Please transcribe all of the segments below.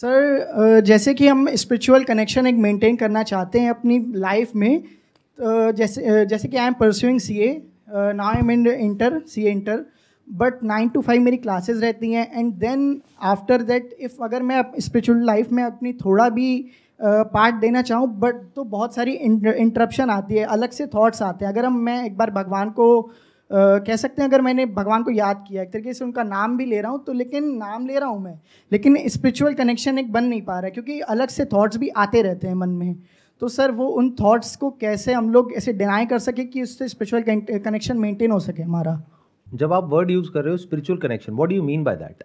जैसे कि हम स्पिरिचुअल कनेक्शन एक मेंटेन करना चाहते हैं अपनी लाइफ में, जैसे कि I am pursuing CA, now I am in CA inter, but 9 to 5 मेरी क्लासेस रहती हैं, and then after that if अगर मैं स्पिरिचुअल लाइफ में अपनी थोड़ा भी पार्ट देना चाहूँ, बट तो बहुत सारी इंटरप्शन आती है, अलग से थॉट्स आते हैं। अगर मैं एक बार भगवान को कह सकते हैं, अगर मैंने भगवान को याद किया, एक तरीके से उनका नाम भी ले रहा हूँ, तो लेकिन नाम ले रहा हूँ मैं, लेकिन स्पिरिचुअल कनेक्शन एक बन नहीं पा रहा है, क्योंकि अलग से थॉट्स भी आते रहते हैं मन में। तो सर वो उन थॉट्स को कैसे हम लोग ऐसे डिनाई कर सके कि उससे स्पिरिचुअल कनेक्शन मेंटेन हो सके हमारा। जब आप वर्ड यूज कर रहे हो spiritual connection, what do you mean by that?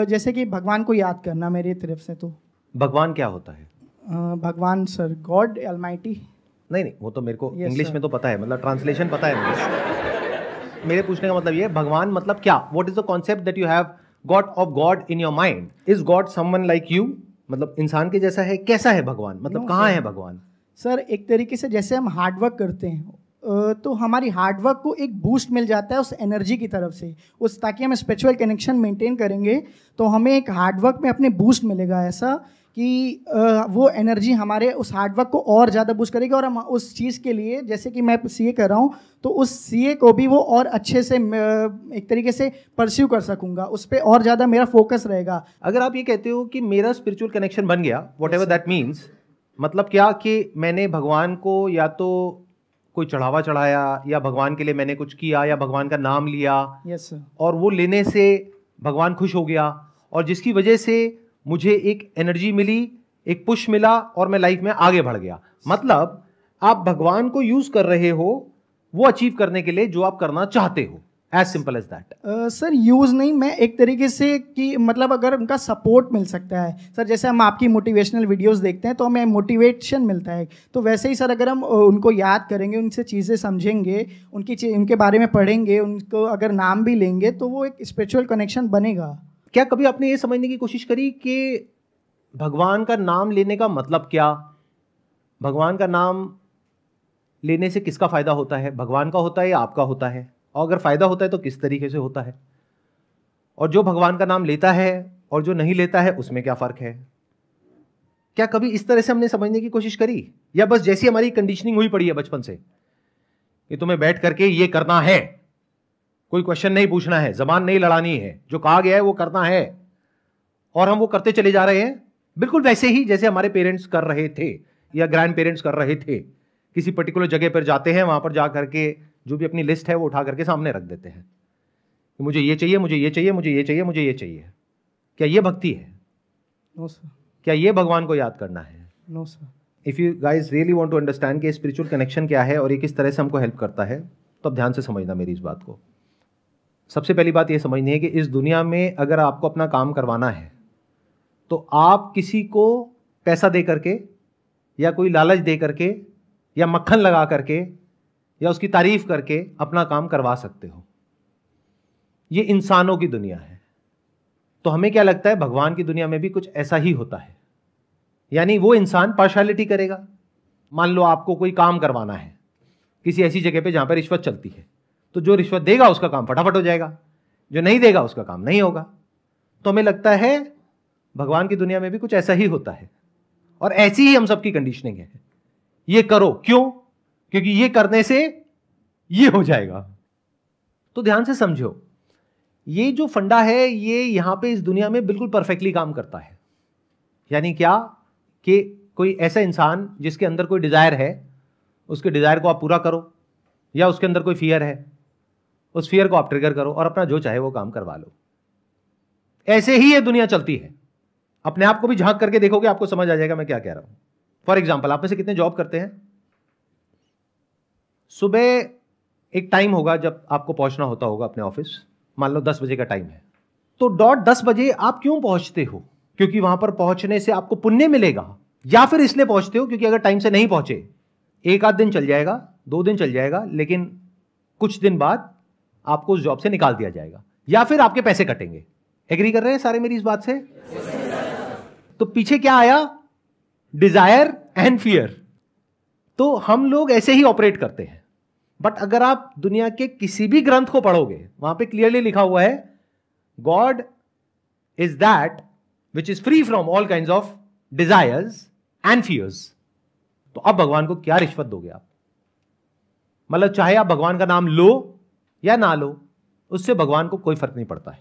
जैसे कि भगवान को याद करना मेरी तरफ से। तो भगवान क्या होता है? भगवान सर गॉड ऑलमाइटी। नहीं, वो तो मेरे को Yes, इंग्लिश sir. में तो पता है, मतलब ट्रांसलेशन पता है मुझे। मेरे पूछने का मतलब ये है, भगवान मतलब क्या? What is the concept that you have got off God in your mind? Is God someone like you? मतलब इंसान के जैसा है? कैसा है भगवान? मतलब कहाँ है भगवान? सर एक तरीके से जैसे हम हार्डवर्क करते हैं, तो हमारी हार्डवर्क को एक बूस्ट मिल जाता है उस एनर्जी की तरफ से, उस ताकि हम स्पिरिचुअल कनेक्शन मेंटेन करेंगे तो हमें एक हार्डवर्क में अपने बूस्ट मिलेगा, ऐसा कि वो एनर्जी हमारे उस हार्डवर्क को और ज़्यादा बूस्ट करेगी, और हम उस चीज़ के लिए, जैसे कि मैं CA कर रहा हूँ, तो उस CA को भी वो और अच्छे से एक तरीके से परस्यू कर सकूँगा, उस पर और ज़्यादा मेरा फोकस रहेगा। अगर आप ये कहते हो कि मेरा स्पिरिचुअल कनेक्शन बन गया, वॉट एवर दैट मीन्स, मतलब क्या कि मैंने भगवान को या तो कोई चढ़ावा चढ़ाया, या भगवान के लिए मैंने कुछ किया, या भगवान का नाम लिया, यस सर, और वो लेने से भगवान खुश हो गया, और जिसकी वजह से मुझे एक एनर्जी मिली, एक पुश मिला, और मैं लाइफ में आगे बढ़ गया। मतलब आप भगवान को यूज कर रहे हो वो अचीव करने के लिए जो आप करना चाहते हो, as simple as that. Sir use नहीं, मैं एक तरीके से कि मतलब अगर उनका सपोर्ट मिल सकता है सर, जैसे हम आपकी मोटिवेशनल वीडियोस देखते हैं तो हमें मोटिवेशन मिलता है, तो वैसे ही सर अगर हम उनको याद करेंगे, उनसे चीज़ें समझेंगे, उनके बारे में पढ़ेंगे, उनको अगर नाम भी लेंगे, तो वो एक स्पिरिचुअल कनेक्शन बनेगा। क्या कभी आपने ये समझने की कोशिश करी कि भगवान का नाम लेने का मतलब क्या? भगवान का नाम लेने से किसका फायदा होता है? भगवान का होता है या आपका होता है? और अगर फायदा होता है तो किस तरीके से होता है? और जो भगवान का नाम लेता है और जो नहीं लेता है उसमें क्या फर्क है? क्या कभी इस तरह से हमने समझने की कोशिश करी, या बस जैसी हमारी कंडीशनिंग हुई पड़ी है बचपन से कि तुम्हें बैठ करके ये करना है, कोई क्वेश्चन नहीं पूछना है, जबान नहीं लड़ानी है, जो कहा गया है वो करना है, और हम वो करते चले जा रहे हैं बिल्कुल वैसे ही जैसे हमारे पेरेंट्स कर रहे थे या ग्रैंड पेरेंट्स कर रहे थे? किसी पर्टिकुलर जगह पर जाते हैं, वहां पर जा करके जो भी अपनी लिस्ट है वो उठा करके सामने रख देते हैं कि मुझे ये चाहिए, मुझे ये चाहिए, मुझे ये चाहिए, मुझे ये चाहिए। क्या ये भक्ति है? No sir. क्या ये भगवान को याद करना है? No sir. If you guys really want to understand कि स्पिरिचुअल कनेक्शन क्या है और ये किस तरह से हमको हेल्प करता है, तो अब ध्यान से समझना मेरी इस बात को। सबसे पहली बात ये समझनी है कि इस दुनिया में अगर आपको अपना काम करवाना है तो आप किसी को पैसा दे करके या कोई लालच दे करके या मक्खन लगा करके या उसकी तारीफ करके अपना काम करवा सकते हो। ये इंसानों की दुनिया है। तो हमें क्या लगता है भगवान की दुनिया में भी कुछ ऐसा ही होता है, यानी वो इंसान पार्शियलिटी करेगा। मान लो आपको कोई काम करवाना है किसी ऐसी जगह पे जहां पर रिश्वत चलती है, तो जो रिश्वत देगा उसका काम फटाफट हो जाएगा, जो नहीं देगा उसका काम नहीं होगा। तो हमें लगता है भगवान की दुनिया में भी कुछ ऐसा ही होता है, और ऐसी ही हम सबकी कंडीशनिंग है। ये करो, क्यों? क्योंकि ये करने से ये हो जाएगा। तो ध्यान से समझो, ये जो फंडा है ये यहां पे इस दुनिया में बिल्कुल परफेक्टली काम करता है। यानी क्या कि कोई ऐसा इंसान जिसके अंदर कोई डिजायर है, उसके डिजायर को आप पूरा करो, या उसके अंदर कोई फियर है, उस फियर को आप ट्रिगर करो और अपना जो चाहे वो काम करवा लो। ऐसे ही ये दुनिया चलती है। अपने आप को भी झांक करके देखोगे, आपको समझ आ जाएगा मैं क्या कह रहा हूं। फॉर एग्जाम्पल, आप में से कितने जॉब करते हैं? सुबह एक टाइम होगा जब आपको पहुंचना होता होगा अपने ऑफिस, मान लो 10 बजे का टाइम है, तो डॉट 10 बजे आप क्यों पहुंचते हो? क्योंकि वहां पर पहुंचने से आपको पुण्य मिलेगा, या फिर इसलिए पहुंचते हो क्योंकि अगर टाइम से नहीं पहुंचे, एक आध दिन चल जाएगा, 2 दिन चल जाएगा, लेकिन कुछ दिन बाद आपको उस जॉब से निकाल दिया जाएगा, या फिर आपके पैसे कटेंगे। एग्री कर रहे हैं सारे मेरी इस बात से? तो पीछे क्या आया? Desire and fear. तो हम लोग ऐसे ही ऑपरेट करते हैं। बट अगर आप दुनिया के किसी भी ग्रंथ को पढ़ोगे, वहां पे क्लियरली लिखा हुआ है God is that which is free from all kind of desires and fears, तो अब भगवान को क्या रिश्वत दोगे आप? मतलब चाहे आप भगवान का नाम लो या ना लो, उससे भगवान को कोई फर्क नहीं पड़ता है।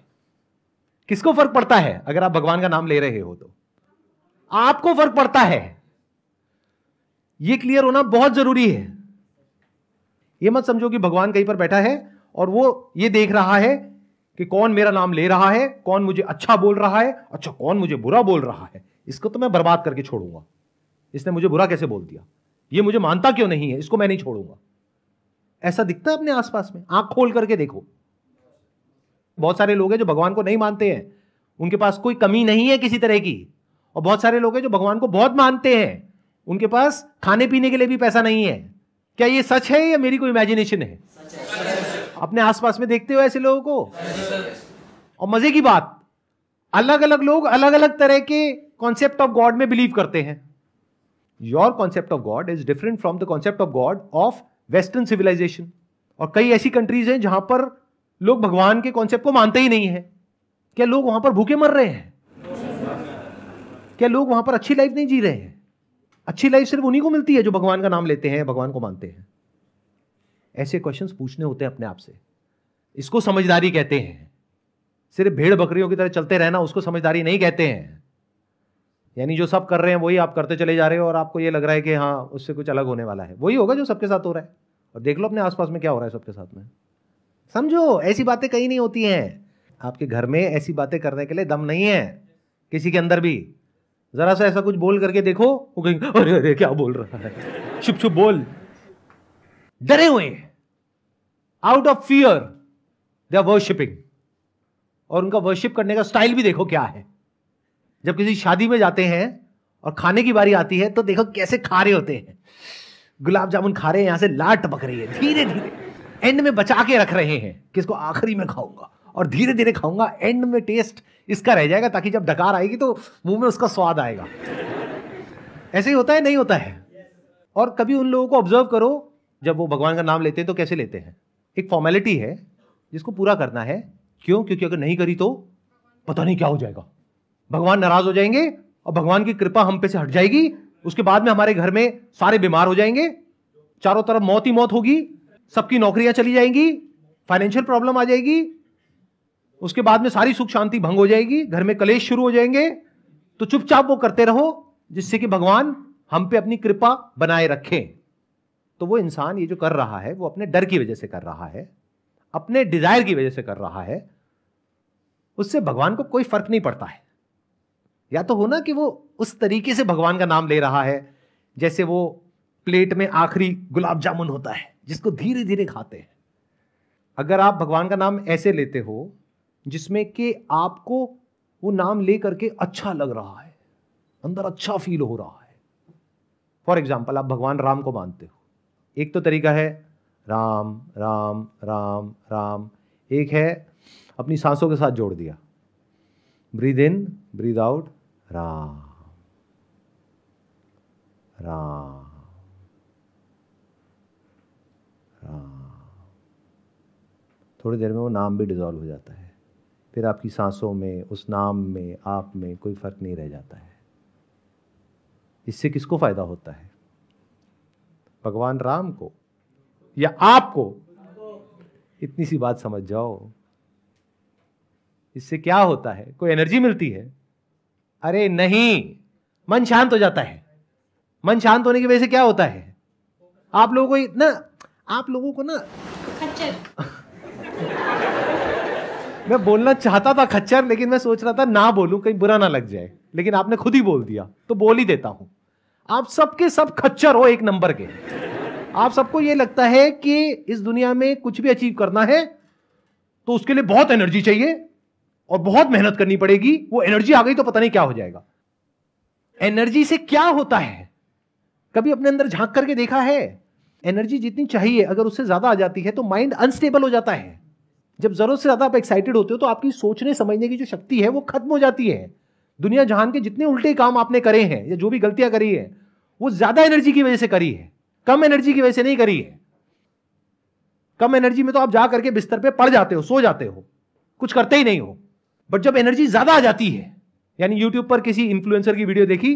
किसको फर्क पड़ता है? अगर आप भगवान का नाम ले रहे हो तो आपको फर्क पड़ता है। यह क्लियर होना बहुत जरूरी है। यह मत समझो कि भगवान कहीं पर बैठा है और वो ये देख रहा है कि कौन मेरा नाम ले रहा है, कौन मुझे अच्छा बोल रहा है, अच्छा कौन मुझे बुरा बोल रहा है, इसको तो मैं बर्बाद करके छोड़ूंगा। इसने मुझे बुरा कैसे बोल दिया, ये मुझे मानता क्यों नहीं है, इसको मैं नहीं छोड़ूंगा। ऐसा दिखता है अपने आसपास में, आंख खोल करके देखो। बहुत सारे लोग हैं जो भगवान को नहीं मानते हैं, उनके पास कोई कमी नहीं है किसी तरह की, और बहुत सारे लोग हैं जो भगवान को बहुत मानते हैं, उनके पास खाने पीने के लिए भी पैसा नहीं है। क्या ये सच है या मेरी कोई इमेजिनेशन है? अपने आसपास में देखते हो ऐसे लोगों को? और मजे की बात, अलग अलग लोग अलग अलग तरह के कॉन्सेप्ट ऑफ गॉड में बिलीव करते हैं। Your concept of God is different from the concept of God of western civilisation. और कई ऐसी कंट्रीज हैं जहां पर लोग भगवान के कॉन्सेप्ट को मानते ही नहीं है। क्या लोग वहां पर भूखे मर रहे हैं? क्या लोग वहां पर अच्छी लाइफ नहीं जी रहे हैं? अच्छी लाइफ सिर्फ उन्हीं को मिलती है जो भगवान का नाम लेते हैं, भगवान को मानते हैं। ऐसे क्वेश्चंस पूछने होते हैं अपने आप से। इसको समझदारी कहते हैं। सिर्फ भेड़ बकरियों की तरह चलते रहना उसको समझदारी नहीं कहते हैं। यानी जो सब कर रहे हैं वही आप करते चले जा रहे हो और आपको ये लग रहा है कि हाँ उससे कुछ अलग होने वाला है। वही होगा जो सबके साथ हो रहा है। और देख लो अपने आसपास में क्या हो रहा है सबके साथ में। समझो, ऐसी बातें कहीं नहीं होती हैं। आपके घर में ऐसी बातें करने के लिए दम नहीं है किसी के अंदर भी। जरा सा ऐसा कुछ बोल करके देखो, वो कहेंगे अरे अरे क्या बोल रहा है, चुप चुप बोल। डरे हुए, out of fear they are worshipping. और उनका वर्शिप करने का स्टाइल भी देखो क्या है। जब किसी शादी में जाते हैं और खाने की बारी आती है तो देखो कैसे खा रहे होते हैं। गुलाब जामुन खा रहे हैं, यहां से लाट टपक रही है, धीरे धीरे एंड में बचा के रख रहे हैं कि इसको आखिरी में खाऊंगा और धीरे धीरे खाऊंगा, एंड में टेस्ट इसका रह जाएगा ताकि जब डकार आएगी तो मुंह में उसका स्वाद आएगा। ऐसे ही होता है, नहीं होता है? और कभी उन लोगों को ऑब्जर्व करो, जब वो भगवान का नाम लेते हैं तो कैसे लेते हैं। एक फॉर्मेलिटी है जिसको पूरा करना है। क्यों? क्योंकि अगर नहीं करी तो पता नहीं क्या हो जाएगा। भगवान नाराज हो जाएंगे और भगवान की कृपा हम पे से हट जाएगी। उसके बाद में हमारे घर में सारे बीमार हो जाएंगे, चारों तरफ मौत ही मौत होगी, सबकी नौकरियां चली जाएंगी, फाइनेंशियल प्रॉब्लम आ जाएगी, उसके बाद में सारी सुख शांति भंग हो जाएगी, घर में कलेश शुरू हो जाएंगे। तो चुपचाप वो करते रहो जिससे कि भगवान हम पे अपनी कृपा बनाए रखें। तो वो इंसान ये जो कर रहा है वो अपने डर की वजह से कर रहा है, अपने डिजायर की वजह से कर रहा है। उससे भगवान को कोई फर्क नहीं पड़ता है। या तो हो ना कि वो उस तरीके से भगवान का नाम ले रहा है जैसे वो प्लेट में आखिरी गुलाब जामुन होता है जिसको धीरे धीरे खाते हैं। अगर आप भगवान का नाम ऐसे लेते हो जिसमें कि आपको वो नाम ले करके अच्छा लग रहा है, अंदर अच्छा फील हो रहा है। फॉर एग्जाम्पल, आप भगवान राम को मानते हो, एक तो तरीका है राम राम राम राम, एक है अपनी सांसों के साथ जोड़ दिया, breathe in breathe out, Ram Ram Ram. थोड़ी देर में वो नाम भी डिजॉल्व हो जाता है, फिर आपकी सांसों में, उस नाम में, आप में कोई फर्क नहीं रह जाता है। इससे किसको फायदा होता है? भगवान राम को या आपको? इतनी सी बात समझ जाओ। इससे क्या होता है? कोई एनर्जी मिलती है? अरे नहीं, मन शांत हो जाता है। मन शांत होने की वजह से क्या होता है? आप लोगों को ना मैं बोलना चाहता था खच्चर, लेकिन मैं सोच रहा था ना बोलूं, कहीं बुरा ना लग जाए, लेकिन आपने खुद ही बोल दिया तो बोल ही देता हूं। आप सबके सब खच्चर हो, एक नंबर के। आप सबको यह लगता है कि इस दुनिया में कुछ भी अचीव करना है तो उसके लिए बहुत एनर्जी चाहिए और बहुत मेहनत करनी पड़ेगी। वो एनर्जी आ गई तो पता नहीं क्या हो जाएगा। एनर्जी से क्या होता है? कभी अपने अंदर झांक करके देखा है? एनर्जी जितनी चाहिए अगर उससे ज्यादा आ जाती है तो माइंड अनस्टेबल हो जाता है। जब जरूरत से ज्यादा आप एक्साइटेड होते हो तो आपकी सोचने समझने की जो शक्ति है वो खत्म हो जाती है। दुनिया जहान के जितने उल्टे काम आपने करे हैं या जो भी गलतियां करी है वो ज्यादा एनर्जी की वजह से करी है, कम एनर्जी की वजह से नहीं करी है। कम एनर्जी में तो आप जा करके बिस्तर पे पड़ जाते हो, सो जाते हो, कुछ करते ही नहीं हो। बट जब एनर्जी ज्यादा आ जाती है, यानी यूट्यूब पर किसी इन्फ्लुएंसर की वीडियो देखी,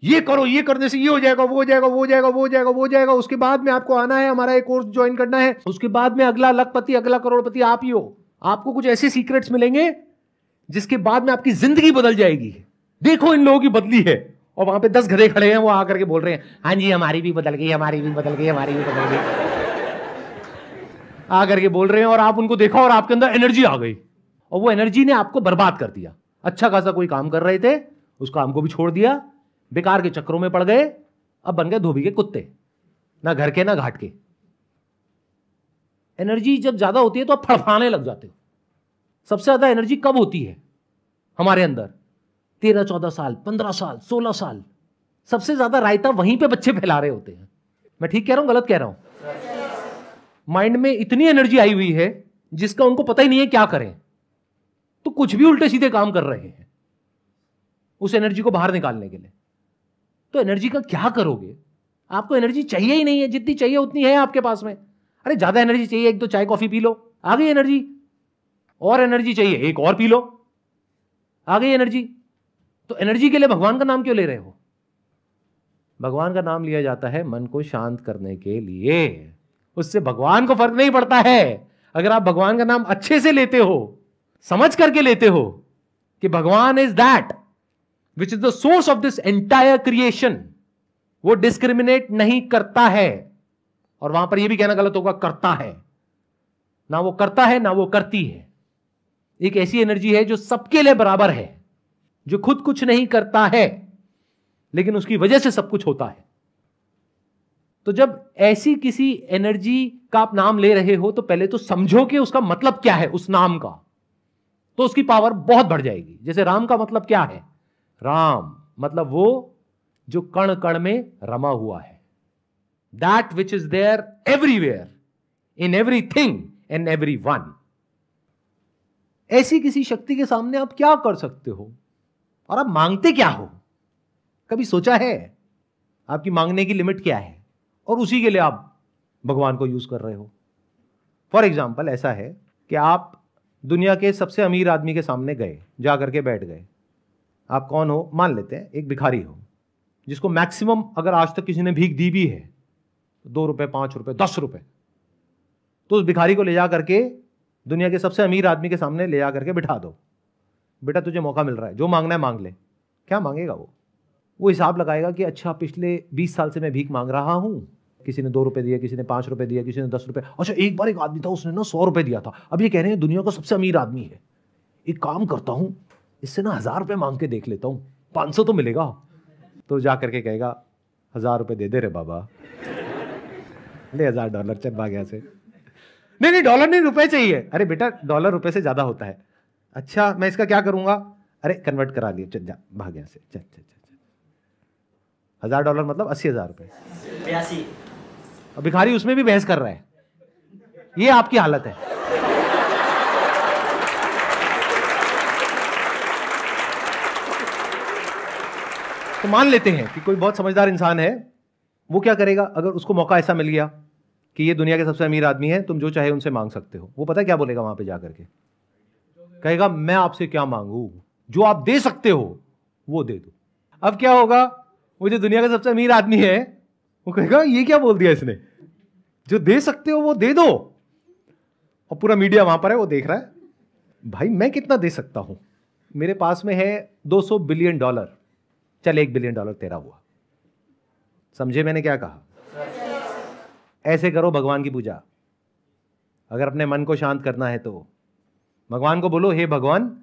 ये करो, ये करने से ये हो जाएगा, वो हो जाएगा, वो हो जाएगा, वो हो जाएगा, वो हो जाएगा, उसके बाद में आपको आना है, हमारा एक कोर्स ज्वाइन करना है, उसके बाद में अगला लखपति, अगला करोड़पति आप ही हो। आपको कुछ ऐसे सीक्रेट्स मिलेंगे जिसके बाद में आपकी जिंदगी बदल जाएगी। देखो इन लोगों की बदली है, और वहां पे 10 गधे खड़े हैं, वो आकर के बोल रहे हैं हाँ जी हमारी भी बदल गई, हमारी भी बदल गई, हमारी भी बदल गई, आकर के बोल रहे हैं। और आप उनको देखो और आपके अंदर एनर्जी आ गई, और वो एनर्जी ने आपको बर्बाद कर दिया। अच्छा खासा कोई काम कर रहे थे, उस काम को भी छोड़ दिया, बेकार के चक्रों में पड़ गए, अब बन गए धोबी के कुत्ते, ना घर के ना घाट के। एनर्जी जब ज्यादा होती है तो आप फड़फड़ाने लग जाते हो। सबसे ज्यादा एनर्जी कब होती है हमारे अंदर? 13, 14 साल, 15 साल, 16 साल। सबसे ज्यादा रायता वहीं पे बच्चे फैला रहे होते हैं। मैं ठीक कह रहा हूं, गलत कह रहा हूं? माइंड में इतनी एनर्जी आई हुई है जिसका उनको पता ही नहीं है क्या करें, तो कुछ भी उल्टे सीधे काम कर रहे हैं उस एनर्जी को बाहर निकालने के लिए। तो एनर्जी का क्या करोगे? आपको एनर्जी चाहिए ही नहीं है, जितनी चाहिए उतनी है आपके पास में। अरे ज्यादा एनर्जी चाहिए, एक दो चाय कॉफी पी लो, आ गई एनर्जी। और एनर्जी चाहिए, एक और पी लो, आ गई एनर्जी। तो एनर्जी के लिए भगवान का नाम क्यों ले रहे हो? भगवान का नाम लिया जाता है मन को शांत करने के लिए। उससे भगवान को फर्क नहीं पड़ता है। अगर आप भगवान का नाम अच्छे से लेते हो, समझ करके लेते हो कि भगवान is that which is the source of this entire creation, वो डिस्क्रिमिनेट नहीं करता है। और वहां पर यह भी कहना गलत होगा करता है, ना वो करता है ना वो करती है। एक ऐसी एनर्जी है जो सबके लिए बराबर है, जो खुद कुछ नहीं करता है लेकिन उसकी वजह से सब कुछ होता है। तो जब ऐसी किसी एनर्जी का आप नाम ले रहे हो तो पहले तो समझो कि उसका मतलब क्या है उस नाम का, तो उसकी पावर बहुत बढ़ जाएगी। जैसे राम का मतलब क्या है? राम मतलब वो जो कण कण में रमा हुआ है, that which is there everywhere in everything and everyone. ऐसी किसी शक्ति के सामने आप क्या कर सकते हो और आप मांगते क्या हो? कभी सोचा है आपकी मांगने की लिमिट क्या है? और उसी के लिए आप भगवान को यूज कर रहे हो। फॉर एग्जाम्पल ऐसा है कि आप दुनिया के सबसे अमीर आदमी के सामने गए, जा करके बैठ गए। आप कौन हो? मान लेते हैं एक भिखारी हो, जिसको मैक्सिमम अगर आज तक किसी ने भीख दी भी है 2 रुपए, 5 रुपए, 10 रुपए, तो उस भिखारी को ले जा करके दुनिया के सबसे अमीर आदमी के सामने ले जा करके बिठा दो। बेटा तुझे मौका मिल रहा है, जो मांगना है मांग ले। क्या मांगेगा वो हिसाब लगाएगा कि अच्छा पिछले 20 साल से मैं भीख मांग रहा हूं, किसी ने 2 रुपए दिए, किसी ने 5 रुपए दिया, किसी ने 10 रुपए। अच्छा एक बार एक आदमी था, उसने ना 100 रुपए दिया था। अब ये कह रहे हैं दुनिया का सबसे अमीर आदमी है, एक काम करता हूं इससे ना 1000 रुपए मांग के देख लेता हूं, 500 तो मिलेगा। तो जा करके कहेगा 1000 रुपए दे दे रे बाबा, ले $1000 चल भाग यहाँ से। नहीं डॉलर नहीं, रुपए चाहिए। अरे बेटा डॉलर रुपए से ज्यादा होता है। अच्छा मैं इसका क्या करूंगा? अरे कन्वर्ट करा लिए, चल जा भाग यहाँ से, चल चल चल। $1000 मतलब 80,000 रुपए। 82। अब भिखारी उसमें भी बहस कर रहा है। ये आपकी हालत है। तो मान लेते हैं कि कोई बहुत समझदार इंसान है, वो क्या करेगा? अगर उसको मौका ऐसा मिल गया कि ये दुनिया के सबसे अमीर आदमी है, तुम जो चाहे उनसे मांग सकते हो, वो पता क्या बोलेगा वहां पे जाकर के? कहेगा मैं आपसे क्या मांगू, जो आप दे सकते हो वो दे दो। अब क्या होगा? वो जो दुनिया का सबसे अमीर आदमी है वो कहेगा ये क्या बोल दिया इसने, जो दे सकते हो वो दे दो। और पूरा मीडिया वहां पर है, वो देख रहा है, भाई मैं कितना दे सकता हूं, मेरे पास में है $200 बिलियन, चल $1 बिलियन तेरा हुआ। समझे मैंने क्या कहा? ऐसे करो भगवान की पूजा। अगर अपने मन को शांत करना है तो भगवान को बोलो, हे भगवान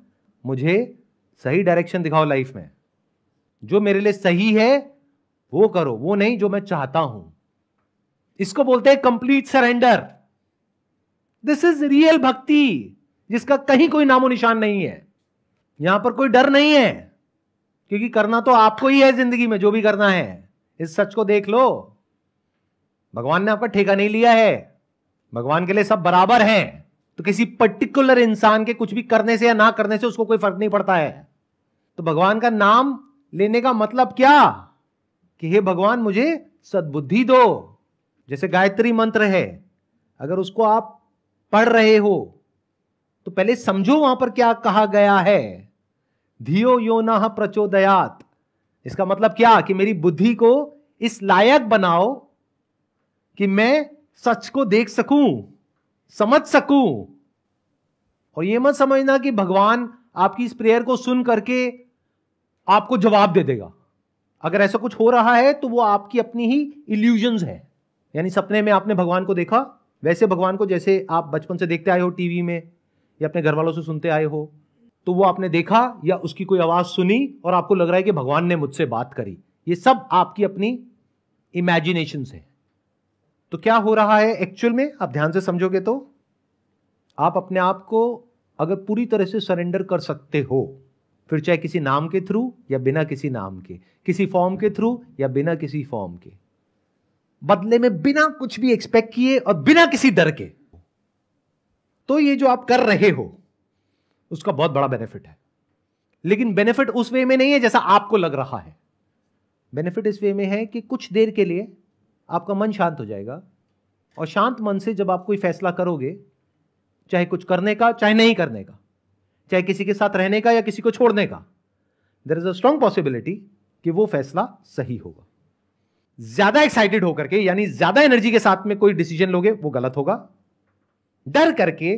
मुझे सही डायरेक्शन दिखाओ लाइफ में, जो मेरे लिए सही है वो करो, वो नहीं जो मैं चाहता हूं। इसको बोलते हैं complete surrender. This is real भक्ति, जिसका कहीं कोई नामो निशान नहीं है। यहां पर कोई डर नहीं है, क्योंकि करना तो आपको ही है जिंदगी में, जो भी करना है। इस सच को देख लो, भगवान ने आपका ठेका नहीं लिया है। भगवान के लिए सब बराबर हैं। तो किसी पर्टिकुलर इंसान के कुछ भी करने से या ना करने से उसको कोई फर्क नहीं पड़ता है। तो भगवान का नाम लेने का मतलब क्या? कि हे भगवान मुझे सद्बुद्धि दो। जैसे गायत्री मंत्र है, अगर उसको आप पढ़ रहे हो तो पहले समझो वहां पर क्या कहा गया है। धियो यो नः प्रचोदयात। इसका मतलब क्या कि मेरी बुद्धि को इस लायक बनाओ कि मैं सच को देख सकूं, समझ सकूं। और यह मत समझना कि भगवान आपकी इस प्रेयर को सुन करके आपको जवाब दे देगा। अगर ऐसा कुछ हो रहा है तो वो आपकी अपनी ही इल्यूजन्स है। यानी सपने में आपने भगवान को देखा, वैसे भगवान को जैसे आप बचपन से देखते आए हो टीवी में या अपने घर वालों से सुनते आए हो, तो वो आपने देखा या उसकी कोई आवाज सुनी और आपको लग रहा है कि भगवान ने मुझसे बात करी। ये सब आपकी अपनी इमेजिनेशंस है। तो क्या हो रहा है एक्चुअल में, आप ध्यान से समझोगे तो आप अपने आप को अगर पूरी तरह से सरेंडर कर सकते हो, फिर चाहे किसी नाम के थ्रू या बिना किसी नाम के, किसी फॉर्म के थ्रू या बिना किसी फॉर्म के, बदले में बिना कुछ भी एक्सपेक्ट किए और बिना किसी डर के, तो ये जो आप कर रहे हो उसका बहुत बड़ा बेनिफिट है। लेकिन बेनिफिट उस वे में नहीं है जैसा आपको लग रहा है। बेनिफिट इस वे में है कि कुछ देर के लिए आपका मन शांत हो जाएगा, और शांत मन से जब आप कोई फैसला करोगे, चाहे कुछ करने का चाहे नहीं करने का, चाहे किसी के साथ रहने का या किसी को छोड़ने का, there is a strong possibility कि वो फैसला सही होगा। ज्यादा एक्साइटेड होकर के यानी ज्यादा एनर्जी के साथ में कोई डिसीजन लोगे वो गलत होगा। डर करके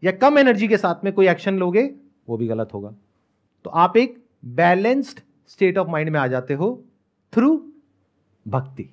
या कम एनर्जी के साथ में कोई एक्शन लोगे वो भी गलत होगा। तो आप एक बैलेंस्ड स्टेट ऑफ माइंड में आ जाते हो थ्रू भक्ति।